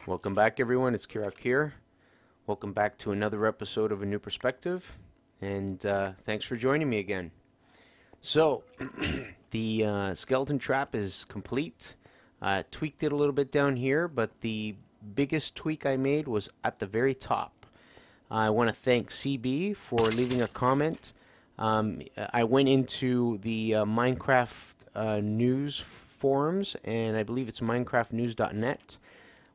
Welcome back, everyone. It's Kirok here. Welcome back to another episode of A New Perspective, and thanks for joining me again. So, the skeleton trap is complete. Tweaked it a little bit down here, but the biggest tweak I made was at the very top. I want to thank CB for leaving a comment. I went into the Minecraft news forums, and I believe it's minecraftnews.net.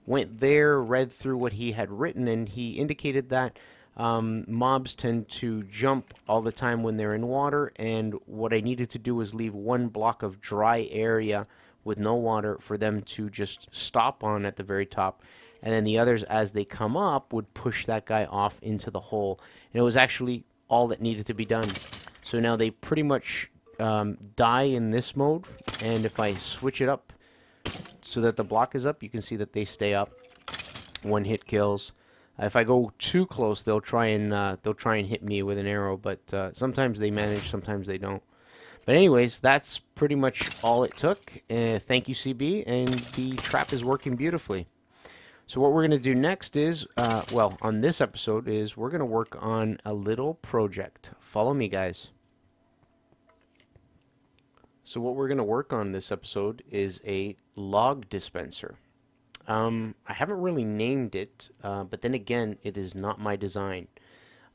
Went there, read through what he had written, and he indicated that mobs tend to jump all the time when they're in water, and what I needed to do was leave one block of dry area with no water for them to just stop on at the very top, and then the others, as they come up, would push that guy off into the hole. And it was actually all that needed to be done. So now they pretty much die in this mode, and if I switch it up so that the block is up, you can see that they stay up. One hit kills. If I go too close, they'll try and hit me with an arrow, but sometimes they manage, sometimes they don't. But anyways, that's pretty much all it took. Thank you, CB, and the trap is working beautifully. So what we're going to do next is, well, on this episode, is we're going to work on a little project. Follow me, guys. So what we're going to work on this episode is a log dispenser. I haven't really named it, but then again, it is not my design.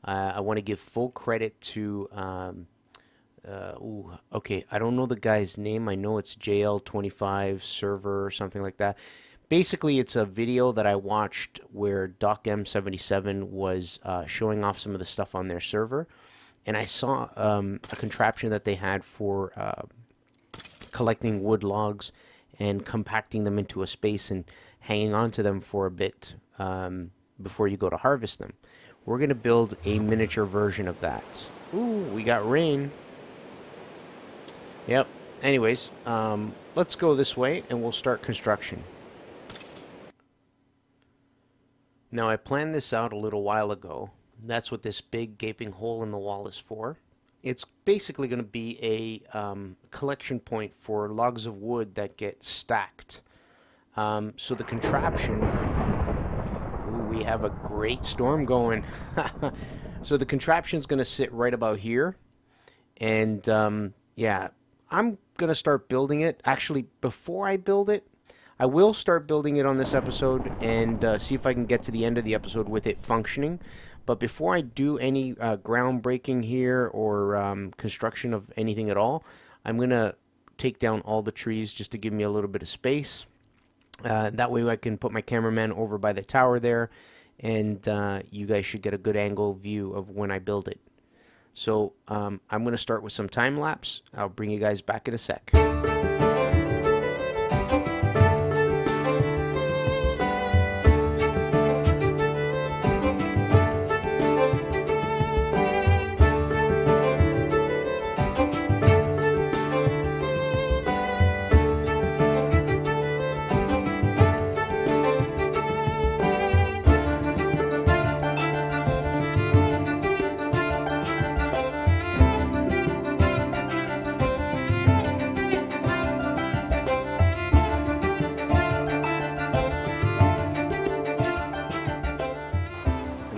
I want to give full credit to, okay, I don't know the guy's name. I know it's JL25 server or something like that. Basically, it's a video that I watched where DocM77 was showing off some of the stuff on their server, and I saw a contraption that they had for collecting wood logs and compacting them into a space and hanging on to them for a bit before you go to harvest them. We're going to build a miniature version of that. Ooh, we got rain. Yep. Anyways, let's go this way and we'll start construction. Now, I planned this out a little while ago. That's what this big gaping hole in the wall is for. It's basically going to be a collection point for logs of wood that get stacked. So the contraption... Ooh, we have a great storm going. So the contraption's going to sit right about here. And, yeah, I'm going to start building it. Actually, before I build it, I will start building it on this episode and see if I can get to the end of the episode with it functioning. But before I do any groundbreaking here or construction of anything at all, I'm going to take down all the trees just to give me a little bit of space. That way I can put my cameraman over by the tower there, and you guys should get a good angle view of when I build it. So I'm going to start with some time lapse. I'll bring you guys back in a sec.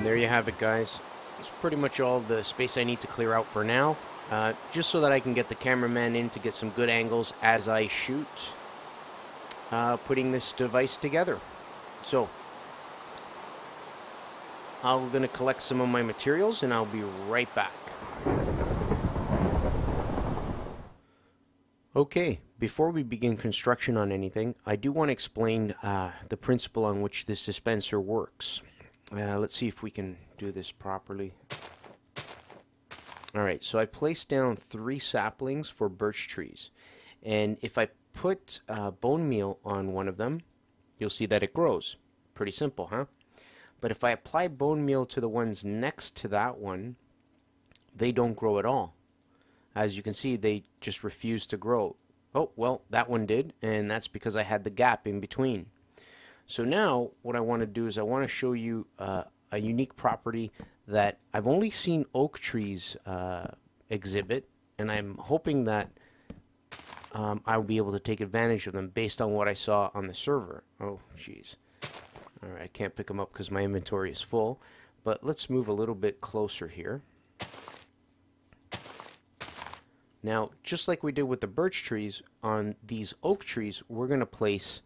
There you have it, guys. It's pretty much all the space I need to clear out for now, just so that I can get the cameraman in to get some good angles as I shoot putting this device together. So I'm going to collect some of my materials and I'll be right back. Okay, before we begin construction on anything, I do want to explain the principle on which this dispenser works. Let's see if we can do this properly. Alright, so I placed down 3 saplings for birch trees. And if I put bone meal on one of them, you'll see that it grows. Pretty simple, huh? But if I apply bone meal to the ones next to that one, they don't grow at all. As you can see, they just refuse to grow. Oh, well, that one did, and that's because I had the gap in between. So now what I want to do is I want to show you a unique property that I've only seen oak trees exhibit, and I'm hoping that I'll be able to take advantage of them based on what I saw on the server. Oh, jeez. Alright, I can't pick them up because my inventory is full, but let's move a little bit closer here. Now, just like we did with the birch trees, on these oak trees, we're going to place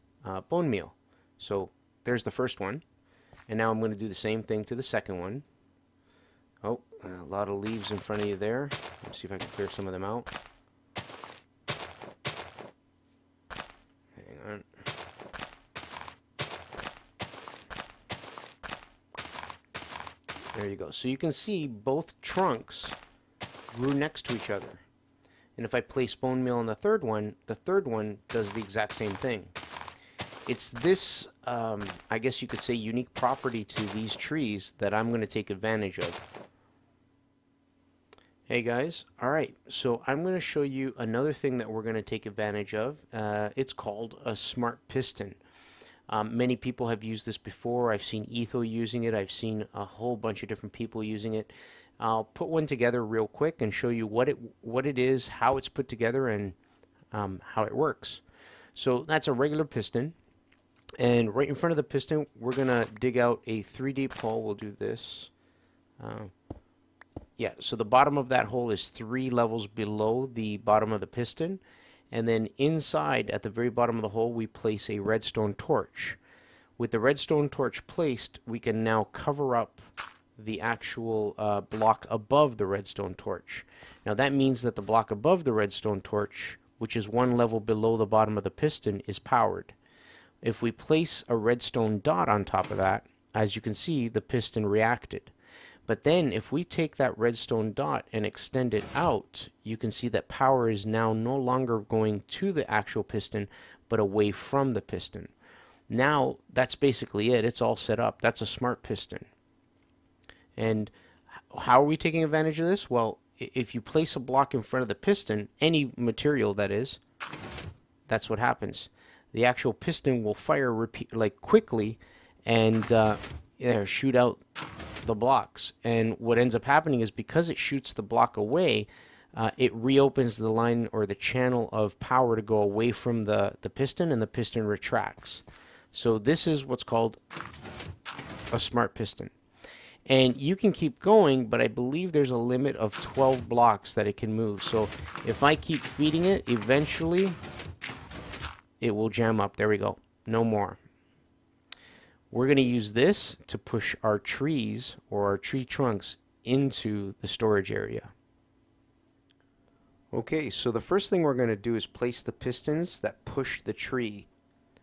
bone meal. So there's the first one, and now I'm going to do the same thing to the second one. Oh, a lot of leaves in front of you there. Let's see if I can clear some of them out. Hang on. There you go. So you can see both trunks grew next to each other. And if I place bone meal on the third one does the exact same thing. It's this, I guess you could say, unique property to these trees that I'm going to take advantage of. Hey guys, alright, so I'm going to show you another thing that we're going to take advantage of. It's called a smart piston. Many people have used this before. I've seen Etho using it. I've seen a whole bunch of different people using it. I'll put one together real quick and show you what it is, how it's put together, and how it works. So that's a regular piston, and right in front of the piston we're gonna dig out a 3 deep hole. We'll do this. Yeah, so the bottom of that hole is 3 levels below the bottom of the piston, and then inside at the very bottom of the hole we place a redstone torch. With the redstone torch placed, we can now cover up the actual block above the redstone torch. Now that means that the block above the redstone torch, which is 1 level below the bottom of the piston, is powered. If we place a redstone dot on top of that, as you can see, the piston reacted. But then if we take that redstone dot and extend it out, you can see that power is now no longer going to the actual piston, but away from the piston. Now that's basically it. It's all set up. That's a smart piston. And how are we taking advantage of this? Well, if you place a block in front of the piston, any material that is, that's what happens. The actual piston will fire quickly and shoot out the blocks. And what ends up happening is because it shoots the block away, it reopens the line or the channel of power to go away from the piston, and the piston retracts. So this is what's called a smart piston. And you can keep going, but I believe there's a limit of 12 blocks that it can move. So if I keep feeding it, eventually it will jam up. There we go. No more. We're going to use this to push our trees or our tree trunks into the storage area. Okay, so the first thing we're going to do is place the pistons that push the tree,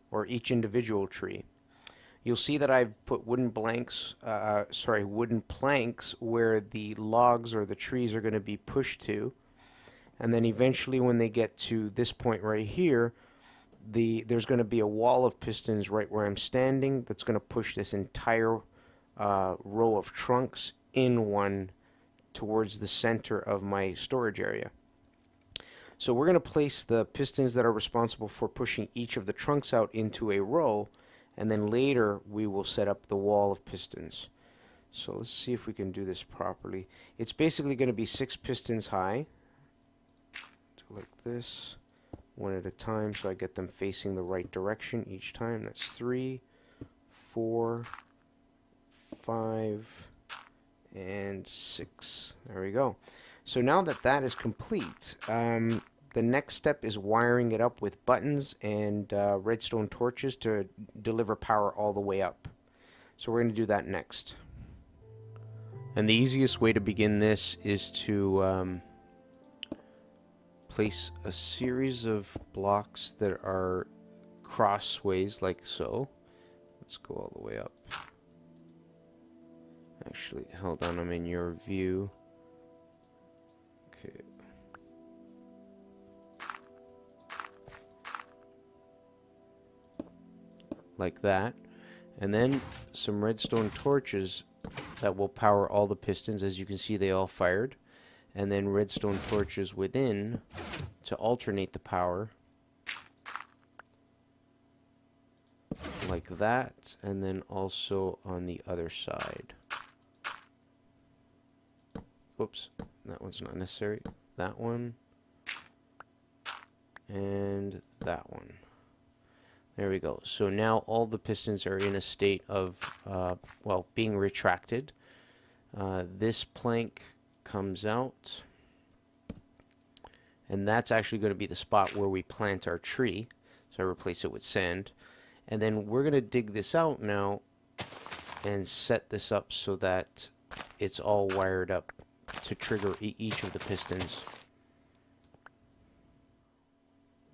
or each individual tree. You'll see that I've put wooden planks where the logs or the trees are going to be pushed to, and then eventually when they get to this point right here, there's going to be a wall of pistons right where I'm standing that's going to push this entire row of trunks in one towards the center of my storage area. So we're going to place the pistons that are responsible for pushing each of the trunks out into a row, and then later we will set up the wall of pistons. So let's see if we can do this properly. It's basically going to be 6 pistons high. Do like this, one at a time, so I get them facing the right direction each time. That's 3, 4, 5, and 6. There we go. So now that that is complete, the next step is wiring it up with buttons and redstone torches to deliver power all the way up. So we're going to do that next. And the easiest way to begin this is to place a series of blocks that are crossways like so. Let's go all the way up. Actually, hold on, I'm in your view. Okay. Like that, and then some redstone torches that will power all the pistons. As you can see, they all fired, and then redstone torches within to alternate the power, like that, and then also on the other side. Whoops, that one's not necessary. That one and that one. There we go. So now all the pistons are in a state of, well, being retracted. This plank comes out, and that's actually going to be the spot where we plant our tree. So I replace it with sand. And then we're going to dig this out now and set this up so that it's all wired up to trigger each of the pistons.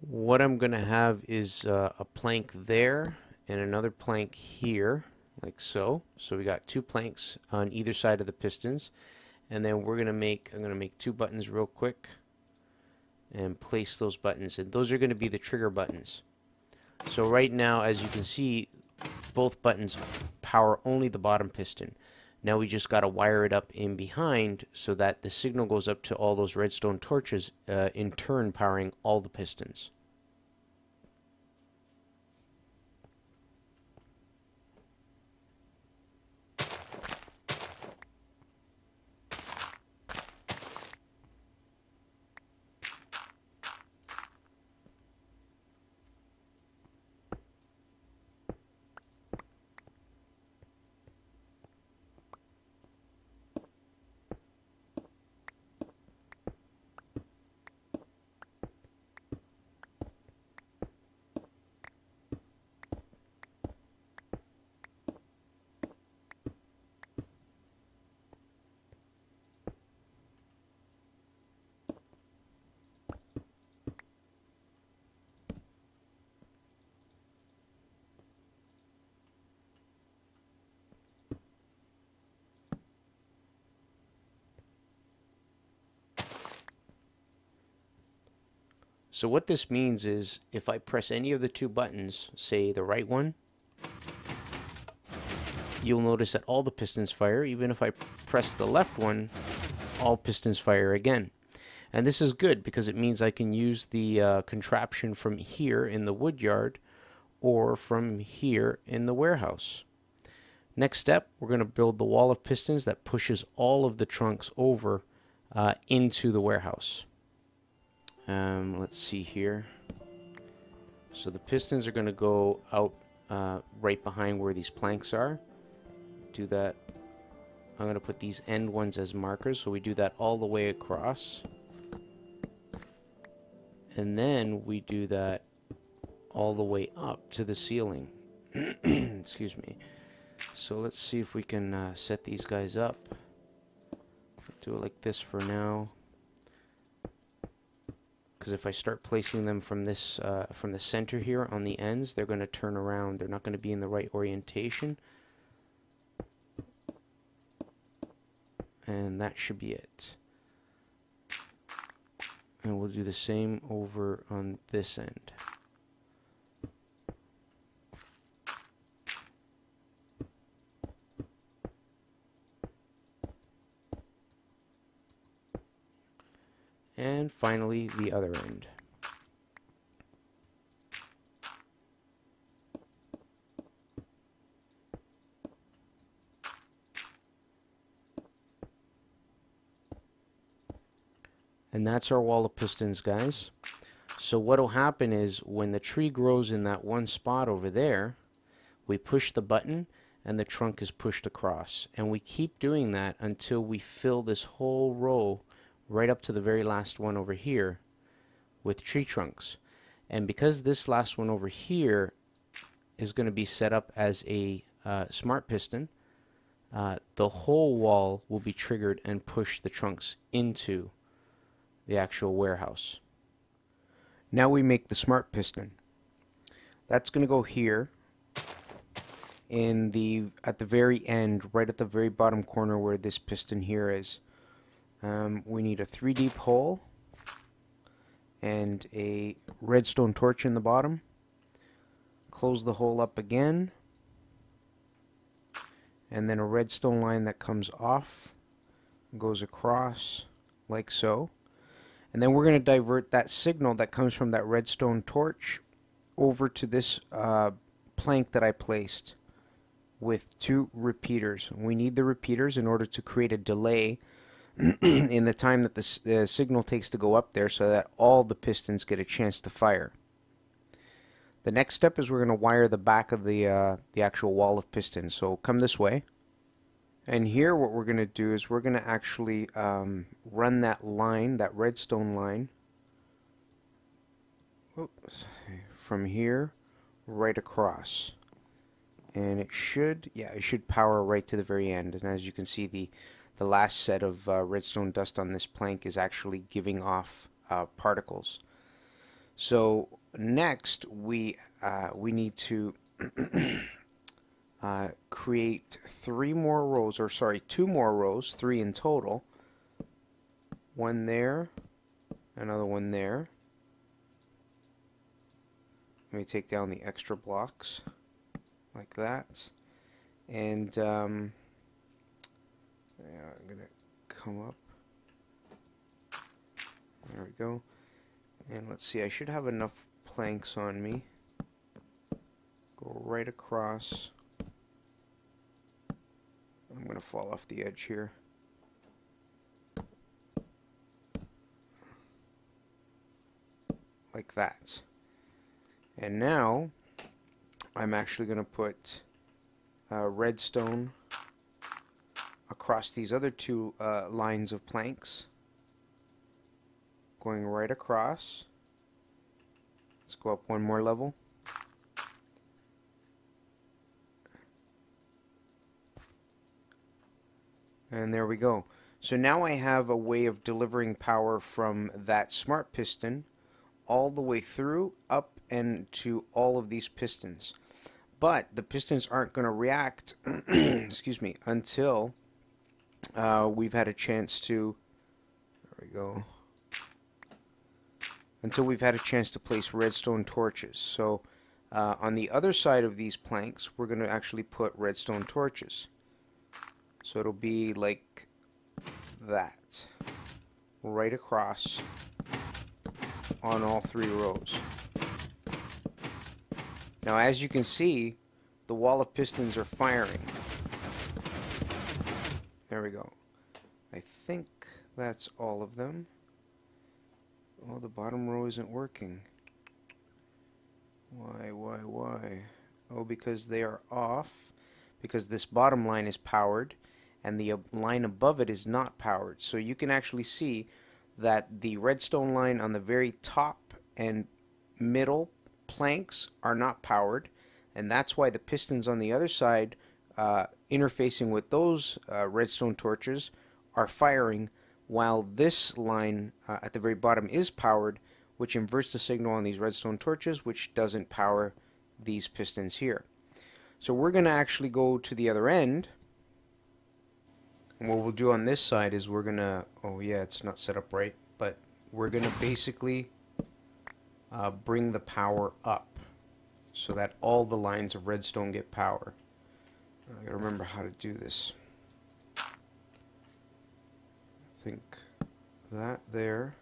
What I'm going to have is a plank there and another plank here, like so. So we got 2 planks on either side of the pistons. And then I'm going to make 2 buttons real quick and place those buttons. And those are going to be the trigger buttons. So right now, as you can see, both buttons power only the bottom piston. Now we just got to wire it up in behind so that the signal goes up to all those redstone torches, in turn powering all the pistons. So what this means is if I press any of the 2 buttons, say the right one, you'll notice that all the pistons fire. Even if I press the left one, all pistons fire again. And this is good because it means I can use the contraption from here in the wood yard or from here in the warehouse. Next step, we're going to build the wall of pistons that pushes all of the trunks over into the warehouse. Let's see here. So the pistons are going to go out right behind where these planks are. Do that. I'm going to put these end ones as markers, so we do that all the way across. And then we do that all the way up to the ceiling. Excuse me. So let's see if we can set these guys up. Do it like this for now. Because if I start placing them from this, from the center here on the ends, they're going to turn around. They're not going to be in the right orientation. And that should be it. And we'll do the same over on this end. And finally, the other end. And that's our wall of pistons, guys. So what will happen is when the tree grows in that one spot over there, we push the button and the trunk is pushed across. And we keep doing that until we fill this whole row right up to the very last one over here with tree trunks. And because this last one over here is going to be set up as a smart piston, the whole wall will be triggered and push the trunks into the actual warehouse. Now we make the smart piston. That's going to go here in at the very end, right at the very bottom corner where this piston here is. We need a 3 deep hole and a redstone torch in the bottom. Close the hole up again, and then a redstone line that comes off, goes across like so. And then we're going to divert that signal that comes from that redstone torch over to this plank that I placed with 2 repeaters. We need the repeaters in order to create a delay in the time that the signal takes to go up there so that all the pistons get a chance to fire. The next step is we're going to wire the back of the actual wall of pistons. So come this way. And here what we're going to do is we're going to actually run that line, that redstone line, from here right across. And it should, yeah, it should power right to the very end. And as you can see, the last set of redstone dust on this plank is actually giving off particles. So next we need to create two more rows, 3 in total. One there, another one there. Let me take down the extra blocks like that, and yeah, I'm gonna come up. There we go. And let's see, I should have enough planks on me. Go right across. I'm going to fall off the edge here. Like that. And now, I'm actually going to put redstone across these other 2 lines of planks. Going right across. Let's go up one more level. And there we go. So now I have a way of delivering power from that smart piston all the way through, up, and to all of these pistons. But the pistons aren't going to react excuse me, until we've had a chance to, there we go, until we've had a chance to place redstone torches. So on the other side of these planks, we're going to actually put redstone torches. So it'll be like that, right across on all 3 rows. Now as you can see, the wall of pistons are firing. There we go. I think that's all of them. Oh, the bottom row isn't working. Why? Oh, because they are off. Because this bottom line is powered and the line above it is not powered. So you can actually see that the redstone line on the very top and middle planks are not powered, and that's why the pistons on the other side interfacing with those redstone torches are firing, while this line at the very bottom is powered, which inverts the signal on these redstone torches, which doesn't power these pistons here. So we're going to actually go to the other end, and what we'll do on this side is we're going to, oh yeah, it's not set up right, but we're going to basically bring the power up so that all the lines of redstone get power. I gotta remember how to do this. I think that there,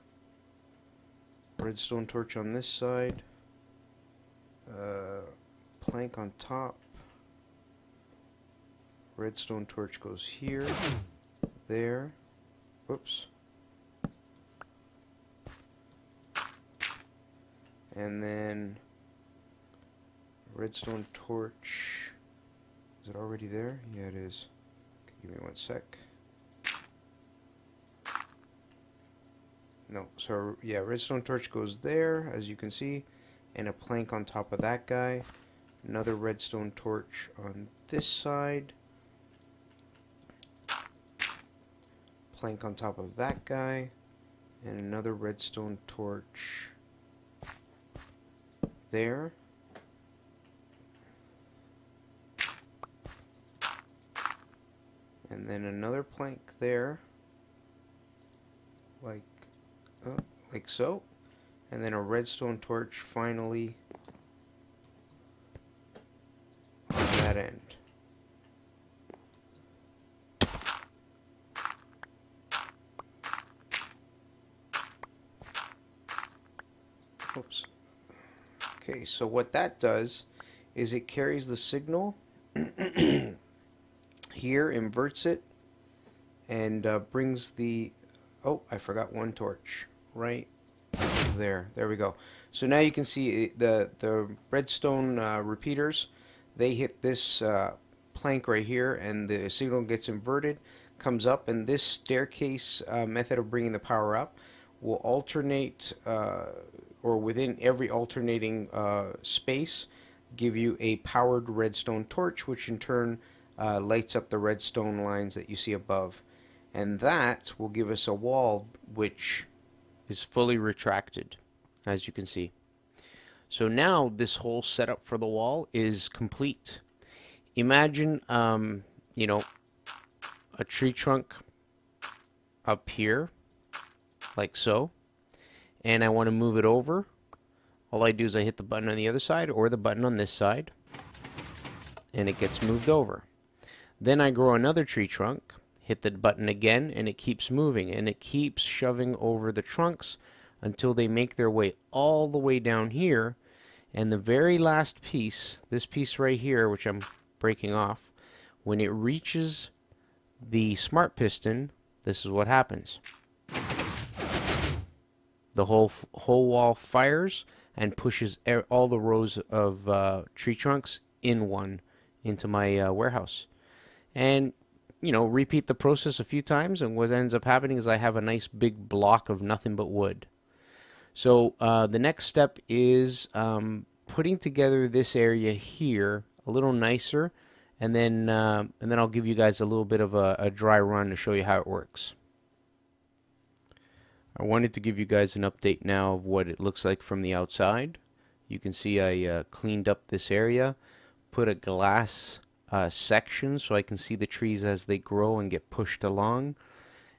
redstone torch on this side, plank on top, redstone torch goes here, there, whoops, and then redstone torch, is it already there? Yeah, it is. Okay, give me one sec. No, so yeah, redstone torch goes there, as you can see, and a plank on top of that guy, another redstone torch on this side, plank on top of that guy, and another redstone torch there. And then another plank there, like so, and then a redstone torch finally on that end. Oops. Okay, so what that does is it carries the signal here, inverts it, and brings the, oh, I forgot one torch right there. There we go. So now you can see the redstone repeaters, they hit this plank right here, and the signal gets inverted, comes up, and this staircase method of bringing the power up will alternate, or within every alternating space, give you a powered redstone torch, which in turn lights up the redstone lines that you see above. And that will give us a wall which is fully retracted, as you can see. So now this whole setup for the wall is complete. Imagine, you know, a tree trunk up here, like so, and I want to move it over. All I do is I hit the button on the other side or the button on this side, and it gets moved over. Then I grow another tree trunk, hit the button again, and it keeps moving, and it keeps shoving over the trunks until they make their way all the way down here. And the very last piece, this piece right here, which I'm breaking off, when it reaches the smart piston, this is what happens. The whole wall fires and pushes all the rows of tree trunks in one into my warehouse. And, you know, repeat the process a few times, and what ends up happening is I have a nice big block of nothing but wood. So the next step is putting together this area here a little nicer, and then I'll give you guys a little bit of a dry run to show you how it works. I wanted to give you guys an update now of what it looks like from the outside. You can see I cleaned up this area, put a glass section so I can see the trees as they grow and get pushed along.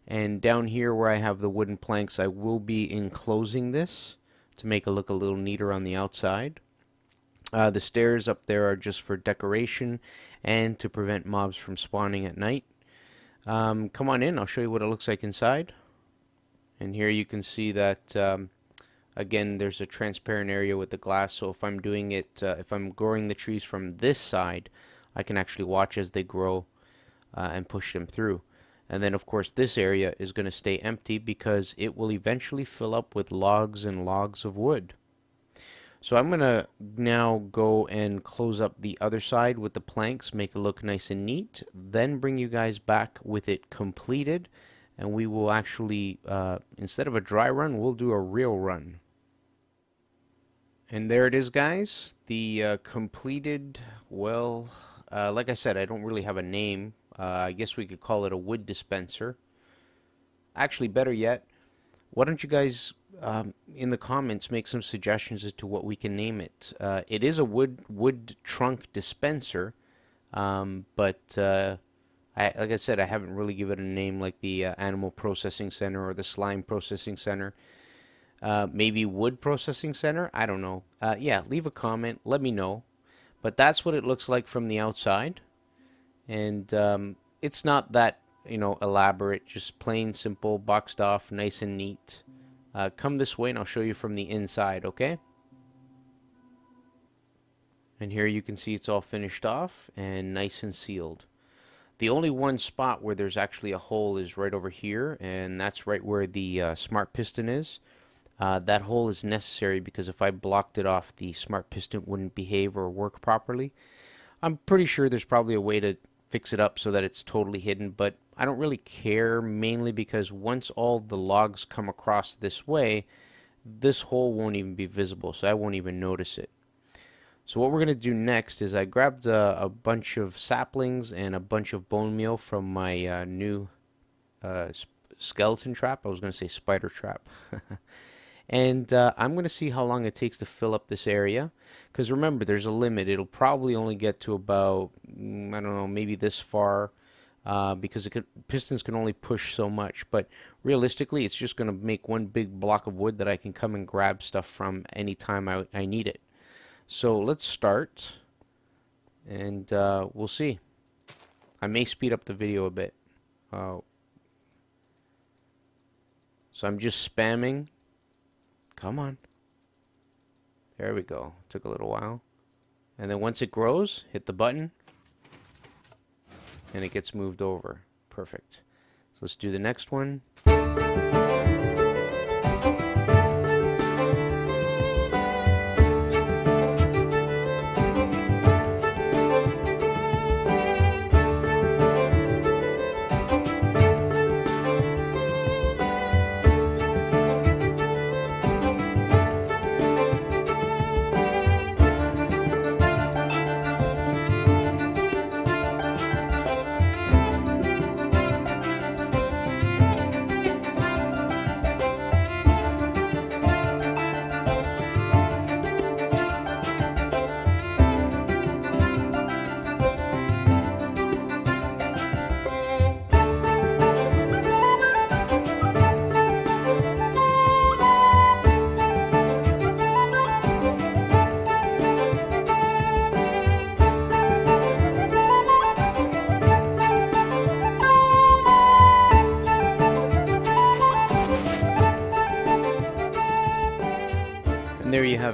And down here where I have the wooden planks, I will be enclosing this to make it look a little neater on the outside. The stairs up there are just for decoration and to prevent mobs from spawning at night. Come on in, I'll show you what it looks like inside. And here you can see that again, there's a transparent area with the glass, so if I'm doing it, if I'm growing the trees from this side, I can actually watch as they grow and push them through. And then of course this area is going to stay empty because it will eventually fill up with logs and logs of wood. So I'm going to now go and close up the other side with the planks, make it look nice and neat, then bring you guys back with it completed, and we will actually, instead of a dry run, we'll do a real run. And there it is, guys, the completed, well, like I said, I don't really have a name. I guess we could call it a wood dispenser. Actually, better yet, why don't you guys in the comments make some suggestions as to what we can name it. It is a wood trunk dispenser, but like I said, I haven't really given it a name like the Animal Processing Center or the Slime Processing Center. Maybe Wood Processing Center? I don't know. Yeah, leave a comment. Let me know. But that's what it looks like from the outside. And it's not that, you know, elaborate. Just plain simple, boxed off, nice and neat. Come this way and I'll show you from the inside, okay? And here you can see it's all finished off and nice and sealed. The only one spot where there's actually a hole is right over here, and that's right where the smart piston is. That hole is necessary because if I blocked it off, the smart piston wouldn't behave or work properly. I'm pretty sure there's probably a way to fix it up so that it's totally hidden, but I don't really care, mainly because once all the logs come across this way, this hole won't even be visible, so I won't even notice it. So what we're going to do next is I grabbed a bunch of saplings and a bunch of bone meal from my new skeleton trap. I was going to say spider trap. And I'm going to see how long it takes to fill up this area. Because remember, there's a limit. It'll probably only get to about, I don't know, maybe this far. Because pistons can only push so much. But realistically, it's just going to make one big block of wood that I can come and grab stuff from anytime I need it. So let's start, and we'll see. I may speed up the video a bit. So I'm just spamming. Come on. There we go. Took a little while. And then once it grows, hit the button, and it gets moved over. Perfect. So let's do the next one.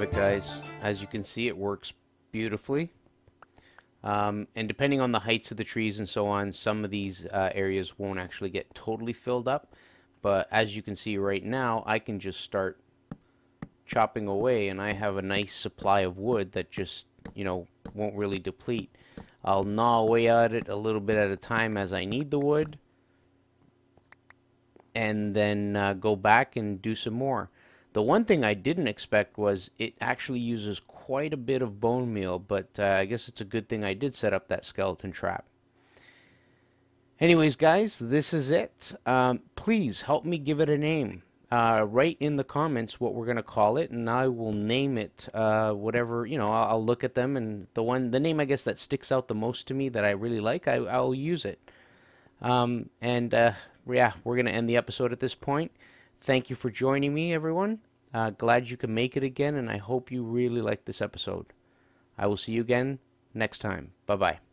have it, guys. As you can see, it works beautifully. And depending on the heights of the trees and so on, some of these areas won't actually get totally filled up. But as you can see right now, I can just start chopping away, and I have a nice supply of wood that just, you know, won't really deplete. I'll gnaw away at it a little bit at a time as I need the wood, and then go back and do some more. The one thing I didn't expect was it actually uses quite a bit of bone meal, but I guess it's a good thing I did set up that skeleton trap. Anyways, guys, this is it. Please help me give it a name. Write in the comments what we're going to call it, and I will name it whatever, you know, I'll look at them, and the name I guess that sticks out the most to me that I really like, I'll use it. Yeah, we're going to end the episode at this point. Thank you for joining me, everyone. Glad you could make it again, and I hope you really liked this episode. I will see you again next time. Bye-bye.